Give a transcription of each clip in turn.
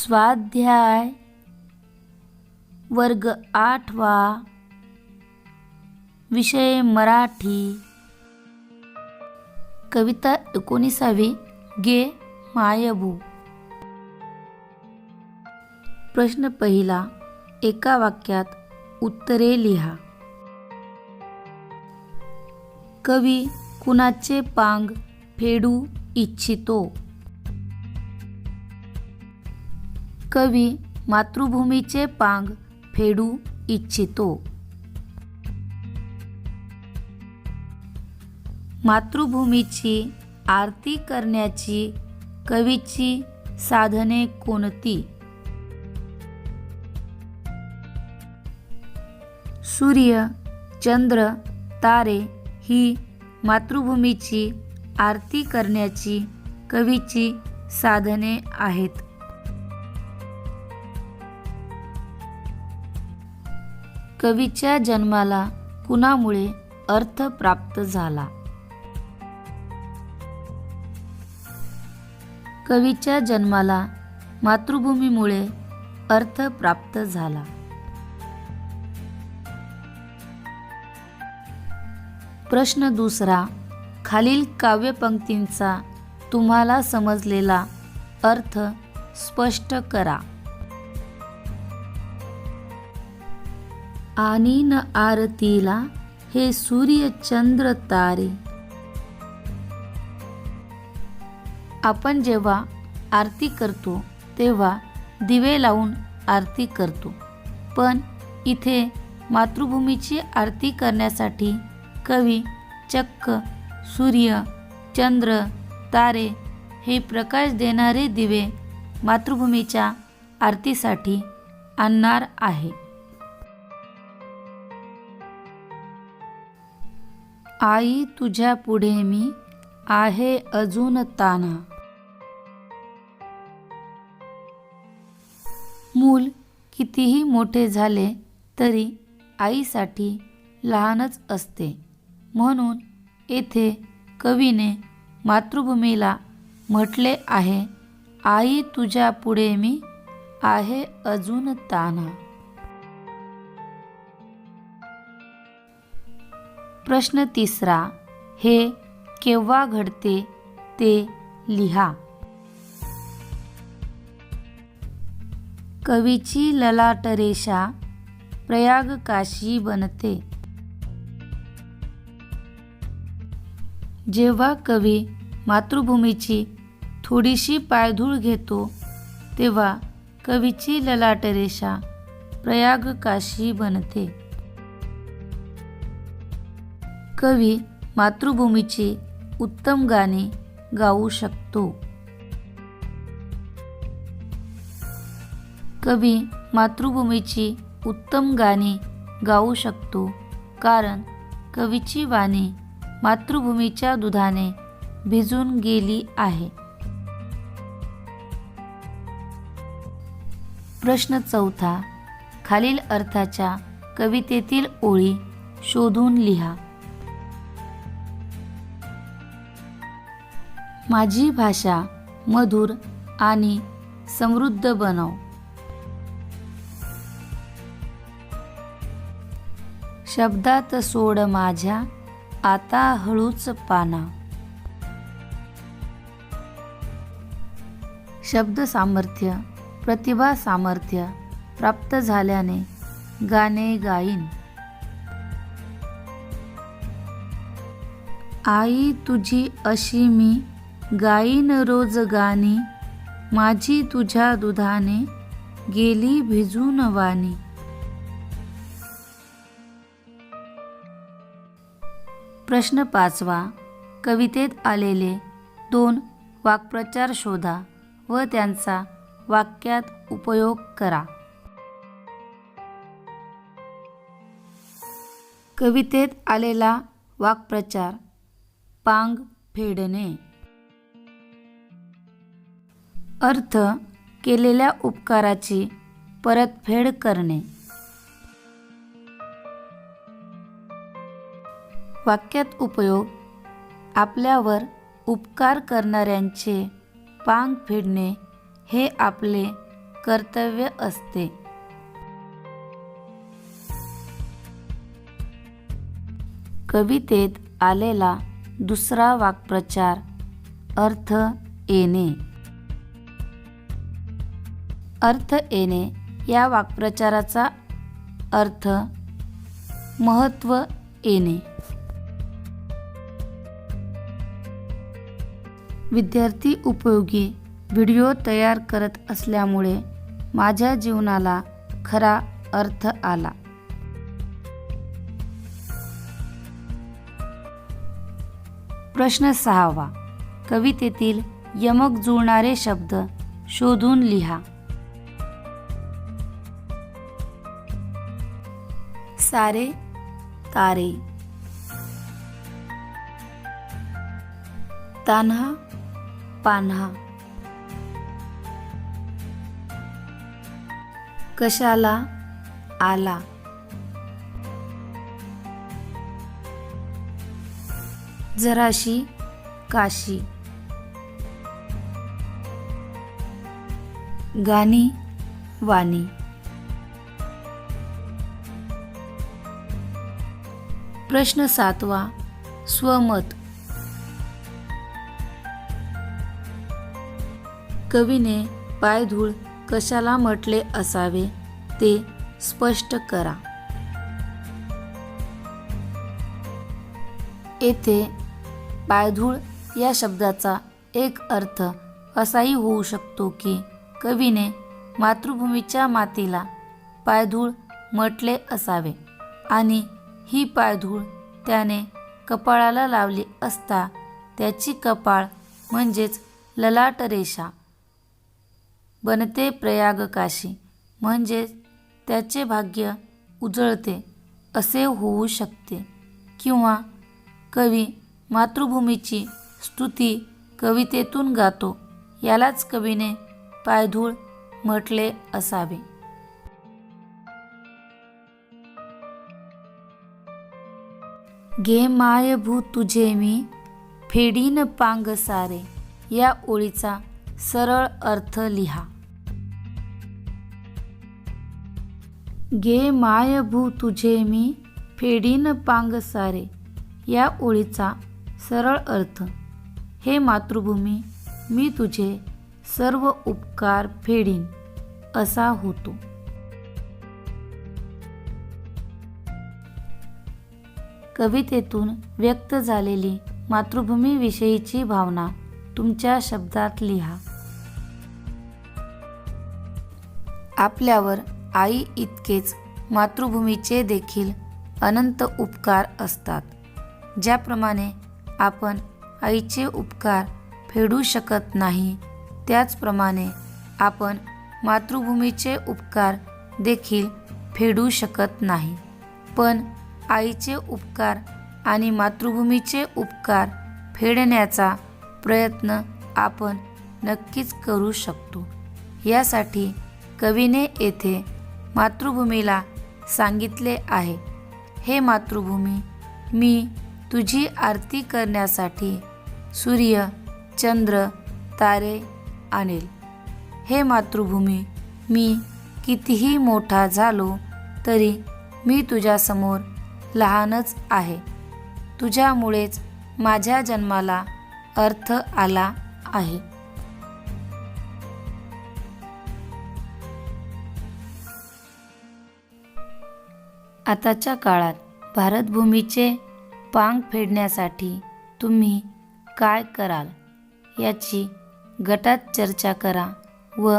स्वाध्याय वर्ग 8वा विषय मराठी कविता 19वी गे मायबू। प्रश्न पहिला, एका वाक्यात उत्तरे लिहा। कवी कुणाचे पांग फेडू इच्छितो? कवी मातृभूमीचे पांग फेडू इच्छितो। मातृभूमीची आरती करण्याची कवीची साधने कोणती? सूर्य, चंद्र, तारे ही मातृभूमीची आरती करण्याची कवीची साधने आहेत। कवीच्या जन्माला कुणामुळे अर्थ प्राप्त झाला? कवीच्या जन्माला मातृभूमीमुळे अर्थ प्राप्त झाला। प्रश्न दुसरा, खालील काव्यपंक्तींचा तुम्हाला समजलेला अर्थ स्पष्ट करा। आणि न आरतीला हे सूर्य चंद्र तारे। आपण जेव्हा आरती करतो तेव्हा दिवे लावून आरती करतो, पण इथे मातृभूमीची आरती करण्यासाठी कवी चक्क सूर्य, चंद्र, तारे हे प्रकाश देणारे दिवे मातृभूमीच्या आरतीसाठी आणणार आहे। आई तुझ्या पुढे मी आहे अजून तान्हा। मूल कितीही मोठे झाले तरी आईसाठी लहानच असते, म्हणून येथे कवीने मातृभूमीला म्हटले आहे, आई तुझ्या पुढे मी आहे अजून तान्हा। प्रश्न तिसरा, हे केव्हा घडते ते लिहा। कवीची ललाट रेषा प्रयाग काशी बनते। जेव्हा कवी मातृभूमीची थोडीशी पायधूळ घेतो तेव्हा कवीची ललाट रेषा प्रयाग काशी बनते। कवी मातृभूमीची उत्तम गाणी गाऊ शकतो। कवी मातृभूमीची उत्तम गाणी गाऊ शकतो कारण कवीची वाणी मातृभूमीच्या दुधाने भिजून गेली आहे। प्रश्न चौथा, खालील अर्थाच्या कवितेतील ओळी शोधून लिहा। माझी भाषा मधुर आणि समृद्ध बनव। शब्दात सोड माझ्या आता हळूच पाना। शब्द सामर्थ्य, प्रतिभा सामर्थ्य प्राप्त झाल्याने गाणे गाईन। आई तुझी अशी मी गाईन रोज गाणी, माझी तुझ्या दुधाने गेली भिजून वाणी। प्रश्न पाचवा, कवितेत आलेले 2 वाक्प्रचार शोधा व त्यांचा वाक्यात उपयोग करा। कवितेत आलेला वाक्प्रचार, पांग फेडणे। अर्थ, केलेल्या उपकाराची परतफेड करणे। वाक्यात उपयोग, आपल्यावर उपकार करणाऱ्यांचे पांग फेडणे हे आपले कर्तव्य असते. कवितेत आलेला दुसरा वाक्प्रचार अर्थ येणे. अर्थ येणे या वाक्प्रचाराचा अर्थ महत्त्व येणे. विद्यार्थी उपयोगी व्हिडिओ तयार करत असल्यामुळे माझ्या जीवनाला खरा अर्थ आला. प्रश्न 6वा. कवितेतील यमक जुळणारे शब्द शोधून लिहा. सारे तारे, तान्हा पान्हा, कशाला आला, जराशी काशी, गाणी वाणी. प्रश्न 7वा. स्वमत. कवीने पायधूळ कशाला म्हटले असावे ते स्पष्ट करा. येथे पायधूळ या शब्दाचा एक अर्थ असाही होऊ शकतो की कवीने मातृभूमीच्या मातीला पायधूळ म्हटले असावे आणि ही पायधूळ त्याने कपाळाला लावली असता त्याची कपाळ म्हणजेच ललाट रेषा बनते प्रयाग काशी, म्हणजेच त्याचे भाग्य उजळते असे होऊ शकते. किंवा कवी मातृभूमीची स्तुती कवितेतून गातो, यालाच कवीने पायधूळ म्हटले असावे. घे माय भू तुझे मी फेडीन पांग सारे या ओळीचा सरळ अर्थ लिहा. घे माय भू तुझे मी फेडीन पांग सारे या ओळीचा सरळ अर्थ, हे मातृभूमी मी तुझे सर्व उपकार फेडीन असा होतो. कवितेतून व्यक्त झालेली मातृभूमीविषयीची भावना तुमच्या शब्दात लिहा. आपल्यावर आई इतकेच मातृभूमीचे देखील अनंत उपकार असतात. ज्याप्रमाणे आपण आईचे उपकार फेडू शकत नाही, त्याचप्रमाणे आपण मातृभूमीचे उपकार देखील फेडू शकत नाही. पण आईचे उपकार आणि मातृभूमीचे उपकार फेडण्याचा प्रयत्न आपण नक्कीच करू शकतो. यासाठी कवीने येथे मातृभूमीला सांगितले आहे, हे मातृभूमी मी तुझी आरती करण्यासाठी सूर्य, चंद्र, तारे आणेल. हे मातृभूमी मी कितीही मोठा झालो तरी मी तुझ्यासमोर लहानच आहे. तुझ्यामुळेच माझ्या जन्माला अर्थ आला आहे. आताच्या काळात भारतभूमीचे पांग फेडण्यासाठी तुम्ही काय कराल याची गटात चर्चा करा व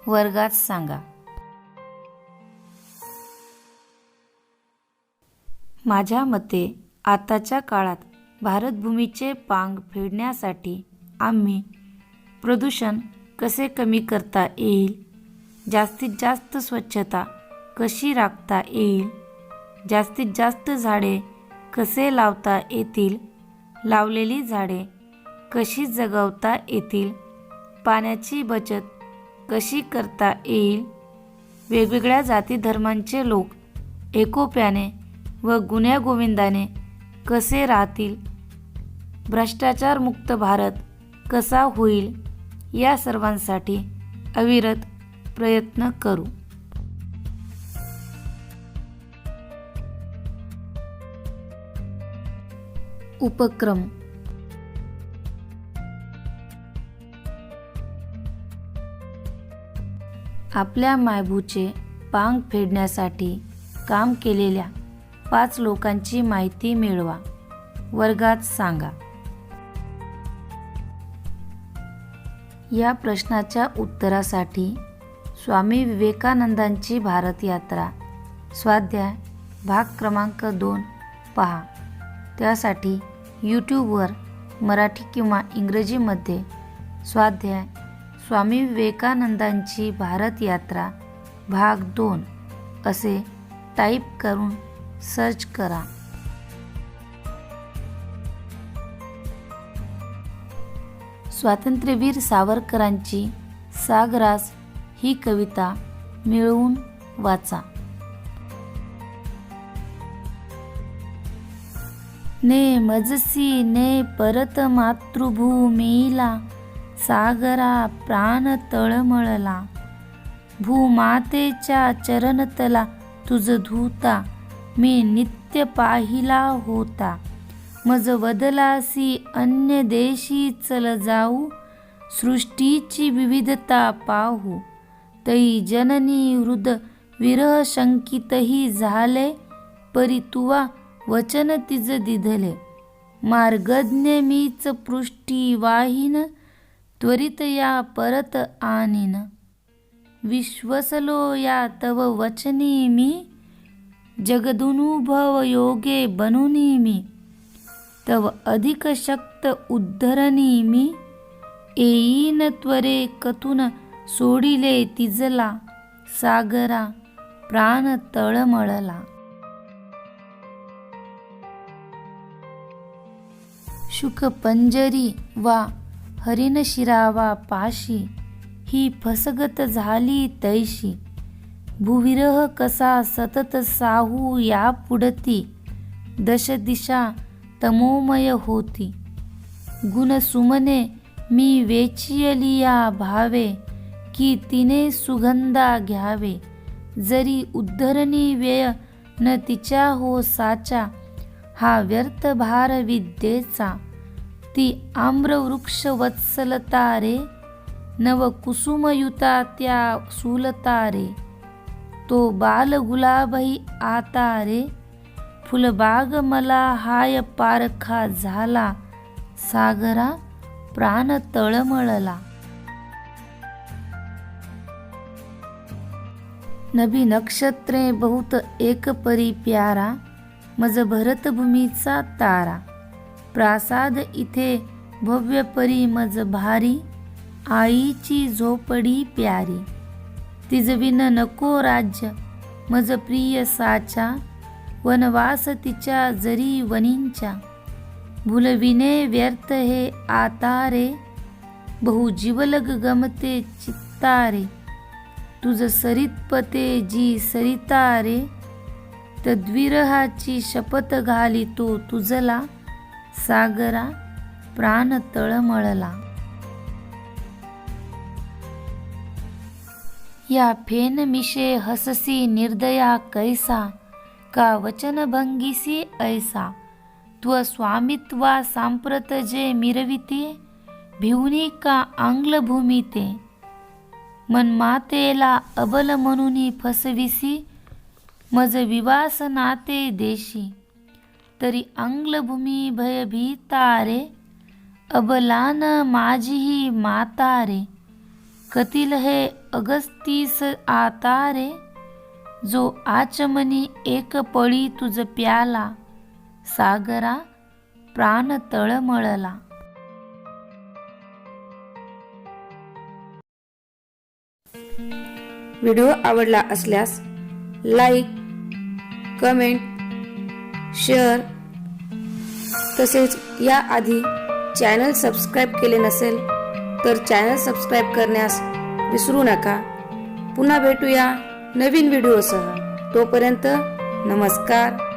वर्गात सांगा. माझ्या मते आताच्या काळात भारतभूमीचे पांग फेडण्यासाठी आम्ही प्रदूषण कसे कमी करता येईल, जास्तीत जास्त स्वच्छता कशी राखता येईल, जास्तीत जास्त झाडे कसे लावता येतील, लावलेली झाडे कशी जगवता येतील, पाण्याची बचत कशी करता येईल, वेगवेगळ्या जाती धर्मांचे लोक एकोप्याने व गुण्यागोविंदाने कसे राहतील, भ्रष्टाचारमुक्त भारत कसा होईल, या सर्वांसाठी अविरत प्रयत्न करू. उपक्रम. आपल्या मायभूचे पांग फेडण्यासाठी काम केलेल्या 5 लोकांची माहिती मिळवा. वर्गात सांगा. या प्रश्नाच्या उत्तरासाठी स्वामी विवेकानंदांची भारत यात्रा स्वाध्याय भाग क्रमांक 2 पहा. त्यासाठी यूट्यूबवर मराठी किंवा इंग्रजीमध्ये स्वाध्याय स्वामी विवेकानंदांची भारत यात्रा भाग 2 असे टाईप करून सर्च करा. स्वातंत्र्यवीर सावरकरांची सागरास ही कविता मिळवून वाचा. ने मजसी ने परत मातृभूमीला, सागरा प्राण तळमळला. भूमातेच्या चरणतला तुझ धूता, मी नित्य पाहिला होता. मज वदलासी अन्य देशी चल जाऊ, सृष्टीची विविधता पाहू. तई जननी हृद विरह शंकितही झाले, परी तुवा वचन तिज दिधले. मार्गज्ञ मीच पृष्ठी वाहिन, त्वरित या परत आणीन. विश्वसलो या तव वचनी मी, जगदनुभव योगे बनुनी मी. तव अधिक शक्त उद्धरणी मी, येईन त्वरे कथून सोडिले तिजला. सागरा प्राण तळमळला. शुक पंजरी वा हरिण शिरावा पाशी, ही फसगत झाली तैशी. भूविरह कसा सतत साहू या पुढती, दश दिशा तमोमय होती. गुण सुमने मी वेचियलिया भावे, की तिने सुगंधा घ्यावे. जरी उद्धरणी व्यय न तिच्या हो साचा, हा व्यर्थ भार विद्येचा. ती आम्रवृक्ष वत्सलता रे, नव कुसुमयुता त्या सुलता रे. तो बाल गुलाबही आता रे, फुलबाग मला हाय पारखा झाला. सागरा प्राण तळमळला. नभी नक्षत्रे बहुत एक परी प्यारा, मज भरतभूमीचा तारा. प्रासाद इथे भव्य परी मज भारी, आईची झोपडी प्यारी. तिजविन नको राज्य मज प्रिय साचा, वनवास तिच्या जरी वनींच्या. भुलविने व्यर्थ हे आता रे, बहु जीवलग गमते चित्तारे. तुझ सरितपते जी सरिता रे, तद्विरहाची शपथ घालितो तुझला. सागरा प्राण तळमळला. या फेन मिशे हससी निर्दया कैसा, का वचनभंगीसी ऐसा. त्व स्वामित्वा सांप्रत जे मिरविते, भिवनी का आंग्ल भूमिते. मनमातेला अबल म्हणून फसविसी, मज विवास नाते देशी. तरी आंग्लभूमी भयभीता रे, अबलान माझीही माता रे. कतील हे अगस्तीस आता रे, जो आचमनी एक पळी तुझ प्याला. सागरा प्राण तळमळला. व्हिडिओ आवडला असल्यास लाईक, कमेंट, शेअर तसेच याआधी चॅनल सबस्क्राईब केले नसेल तर चॅनल सबस्क्राईब करण्यास विसरू नका. पुन्हा भेटूया नवीन व्हिडिओसह. तोपर्यंत नमस्कार.